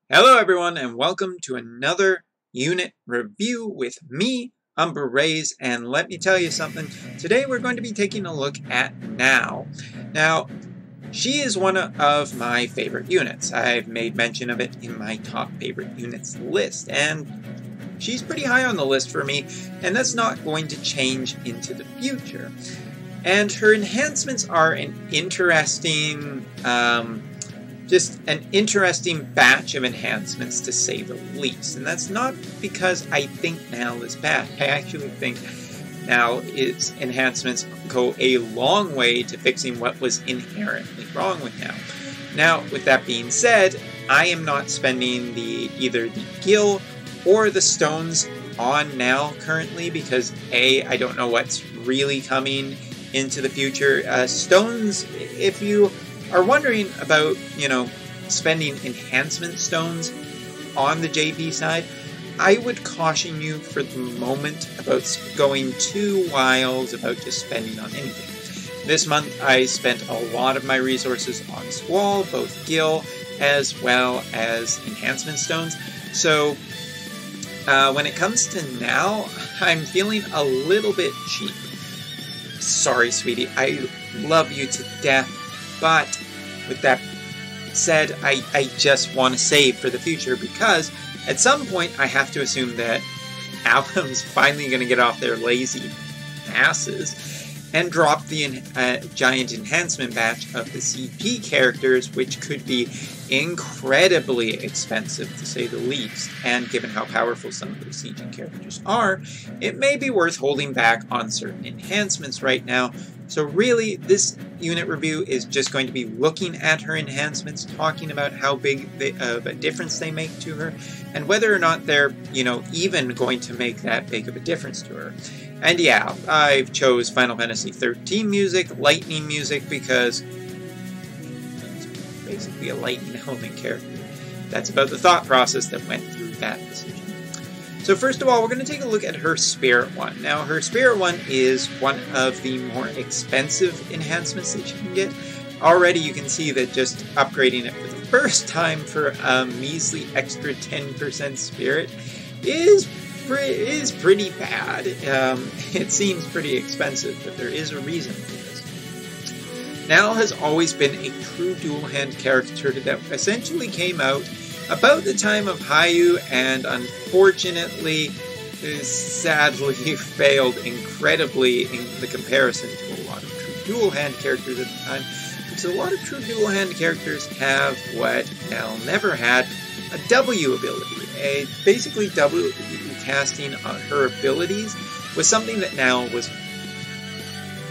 Hello everyone and welcome to another unit review with me, Umber Rays, and let me tell you something. Today we're going to be taking a look at Now. Now, she is one of my favorite units. I've made mention of it in my top favorite units list, and she's pretty high on the list for me, and that's not going to change into the future. And her enhancements are an interesting, just an interesting batch of enhancements, to say the least. And that's not because I think Now is bad. I actually think Now its enhancements go a long way to fixing what was inherently wrong with Now. Now, with that being said, I am not spending either the gil or the stones on Now currently because I don't know what's really coming into the future. Stones, if you are wondering about, spending enhancement stones on the JP side, I would caution you for the moment about going too wild about just spending on anything. This month I spent a lot of my resources on Squall, both gil as well as enhancement stones. So when it comes to Now, I'm feeling a little bit cheap. Sorry, sweetie, I love you to death, but with that said, I just want to save for the future because at some point I have to assume that Alchem's finally going to get off their lazy asses and drop the giant enhancement batch of the CP characters, which could be incredibly expensive to say the least. And given how powerful some of those CG characters are, it may be worth holding back on certain enhancements right now. So really, this unit review is just going to be looking at her enhancements, talking about how big of a difference they make to her, and whether or not they're, even going to make that big of a difference to her. And yeah, I've chose Final Fantasy XIII music, lightning music, because it's basically a lightning element character. That's about the thought process that went through that decision. So first of all, we're going to take a look at her Spirit One. Now, her Spirit One is one of the more expensive enhancements that you can get. Already you can see that just upgrading it for the first time for a measly extra 10% Spirit is pretty bad. It seems pretty expensive, but there is a reason for this. Now has always been a true dual-hand character that essentially came out about the time of Hayu, and unfortunately, sadly failed incredibly in the comparison to a lot of true dual-hand characters at the time, because a lot of true dual-hand characters have what Now never had, a W ability. Basically, W casting on her abilities was something that Now was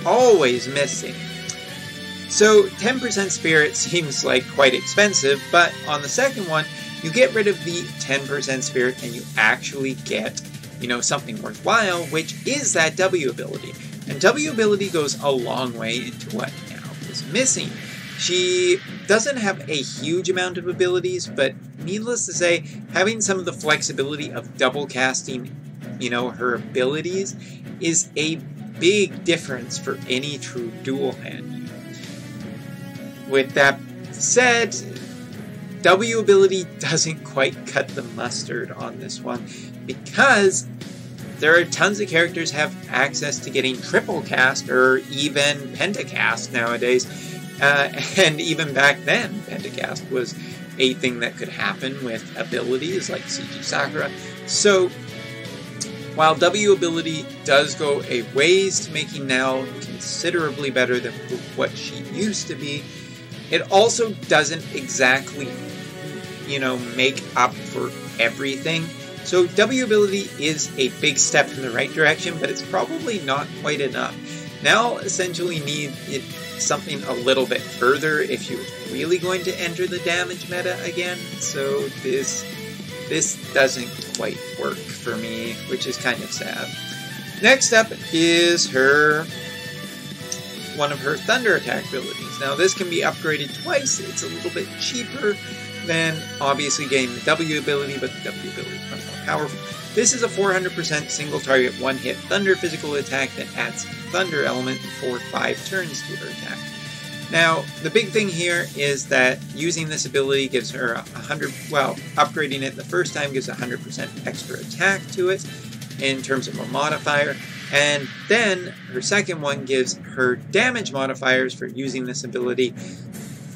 always missing. So 10% Spirit seems like quite expensive, but on the second one, you get rid of the 10% Spirit and you actually get, something worthwhile, which is that W ability. And W ability goes a long way into what Now is missing. She doesn't have a huge amount of abilities, but needless to say, having some of the flexibility of double casting, her abilities is a big difference for any true dual hand. With that said, W ability doesn't quite cut the mustard on this one because there are tons of characters have access to getting triple cast or even pentacast nowadays. And even back then, pentacast was a thing that could happen with abilities like CG Sakura. So, while W ability does go a ways to making Now considerably better than what she used to be, it also doesn't exactly, make up for everything. So W ability is a big step in the right direction, but it's probably not quite enough. Now essentially need something a little bit further if you're really going to enter the damage meta again. So this doesn't quite work for me, which is kind of sad. Next up is one of her Thunder attack abilities. Now this can be upgraded twice. It's a little bit cheaper than obviously getting the W ability, but the W ability is much more powerful. This is a 400% single target one-hit Thunder physical attack that adds Thunder element for 5 turns to her attack. Now, the big thing here is that using this ability gives her 100, well, upgrading it the first time gives 100% extra attack to it in terms of a modifier, and then her second one gives her damage modifiers for using this ability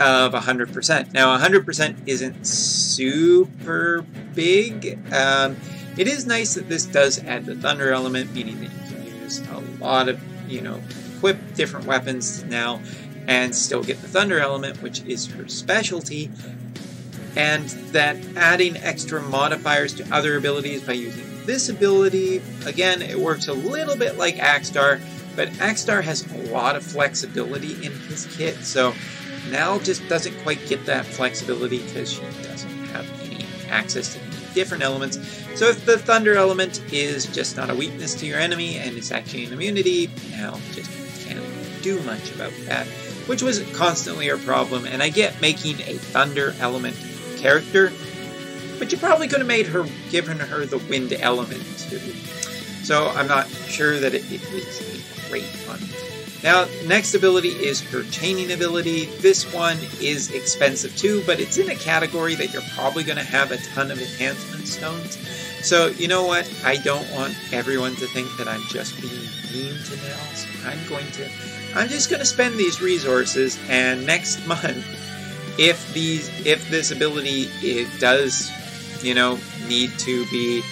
of 100%. Now, 100% isn't super big. It is nice that this does add the thunder element, meaning that you can use a lot of, equip different weapons now and still get the thunder element, which is her specialty, and that adding extra modifiers to other abilities by using this ability, again, it works a little bit like Axstar, but Axstar has a lot of flexibility in his kit, so Nal just doesn't quite get that flexibility because she doesn't have any access to any different elements. So if the thunder element is just not a weakness to your enemy and it's actually an immunity, Nal just can't do much about that, which was constantly her problem. And I get making a thunder element character, but you probably could have given her the wind element too. So I'm not sure that it is a great one. Now, next ability is her chaining ability. This one is expensive too, but it's in a category that you're probably going to have a ton of enhancement stones. So, you know what? I don't want everyone to think that I'm just being mean to Nal, so I'm just going to spend these resources, and next month, if this ability does, need to be,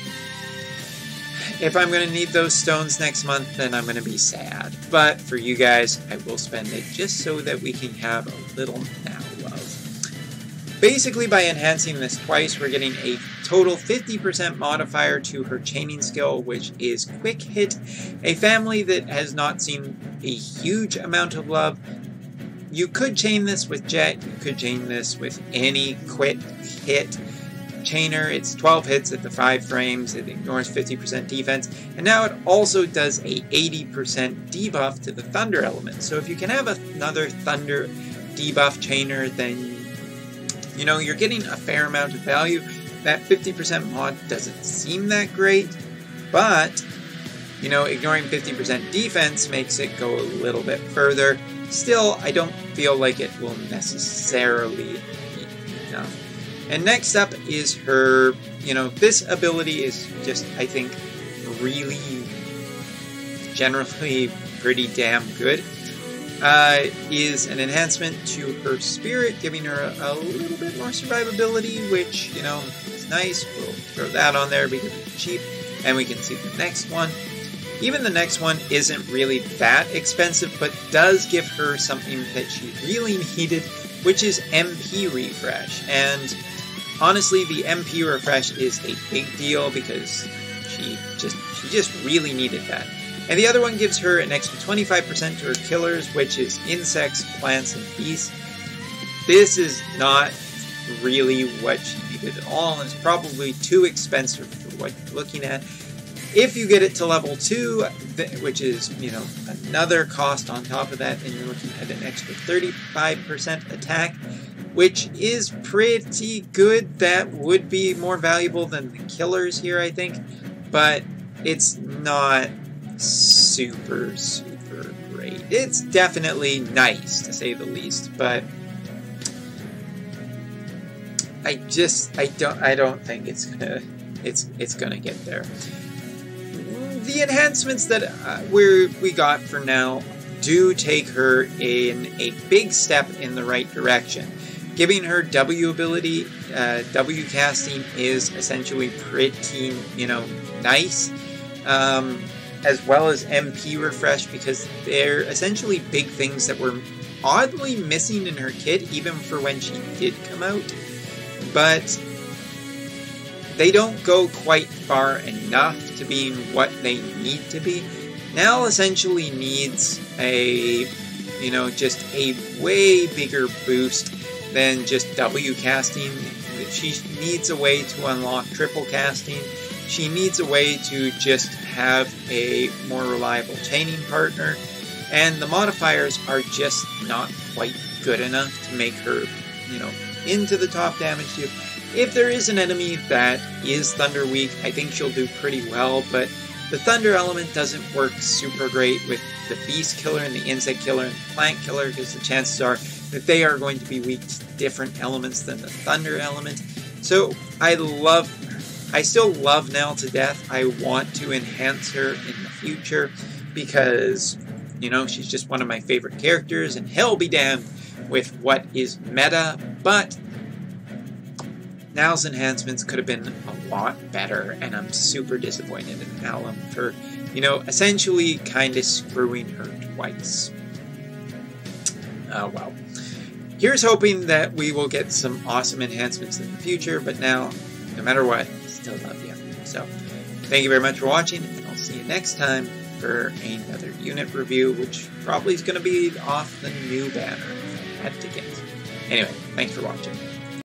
if I'm going to need those stones next month, then I'm going to be sad. But for you guys, I will spend it just so that we can have a little Nal love. Basically, by enhancing this twice, we're getting a total 50% modifier to her chaining skill, which is Quick Hit, a family that has not seen a huge amount of love. You could chain this with Jet, you could chain this with any Quick Hit chainer. It's 12 hits at the 5 frames, it ignores 50% defense, and now it also does a 80% debuff to the thunder element. So if you can have another thunder debuff chainer, then you're getting a fair amount of value. That 50% mod doesn't seem that great, but ignoring 50% defense makes it go a little bit further. Still, I don't feel like it will necessarily be enough. And next up is her, this ability is just, I think, really generally pretty damn good. Is an enhancement to her spirit, giving her a little bit more survivability, which, is nice. We'll throw that on there because it's cheap, and we can see the next one. Even the next one isn't really that expensive, but does give her something that she really needed, which is MP refresh. And honestly, the MP refresh is a big deal because she just really needed that. And the other one gives her an extra 25% to her killers, which is insects, plants, and beasts. This is not really what she needed at all, and it's probably too expensive for what you're looking at. If you get it to level 2, which is, another cost on top of that, then you're looking at an extra 35% attack, which is pretty good. That would be more valuable than the killers here, I think, but it's not super great. It's definitely nice, to say the least, but I don't think it's gonna get there. The enhancements that we got for now do take her in a big step in the right direction. Giving her W ability, W casting is essentially pretty, nice, as well as MP refresh, because they're essentially big things that were oddly missing in her kit, even for when she did come out. But they don't go quite far enough to being what they need to be. Nal essentially needs a, just a way bigger boost than just W casting. She needs a way to unlock triple casting. She needs a way to just have a more reliable chaining partner. And the modifiers are just not quite good enough to make her, into the top damage tier. If there is an enemy that is Thunder weak, I think she'll do pretty well, but the Thunder element doesn't work super great with the Beast Killer and the Insect Killer and the Plant Killer, because the chances are that they are going to be weak to different elements than the thunder element. So I still love Nell to death. I want to enhance her in the future because, you know, she's just one of my favorite characters, and hell be damned with what is meta, but Nell's enhancements could have been a lot better, and I'm super disappointed in Alum for, you know, essentially kind of screwing her twice. Well. Here's hoping that we will get some awesome enhancements in the future, but now, no matter what, I still love you. So, thank you very much for watching, and I'll see you next time for another unit review, which probably is going to be off the new banner if I had to guess. Anyway, thanks for watching.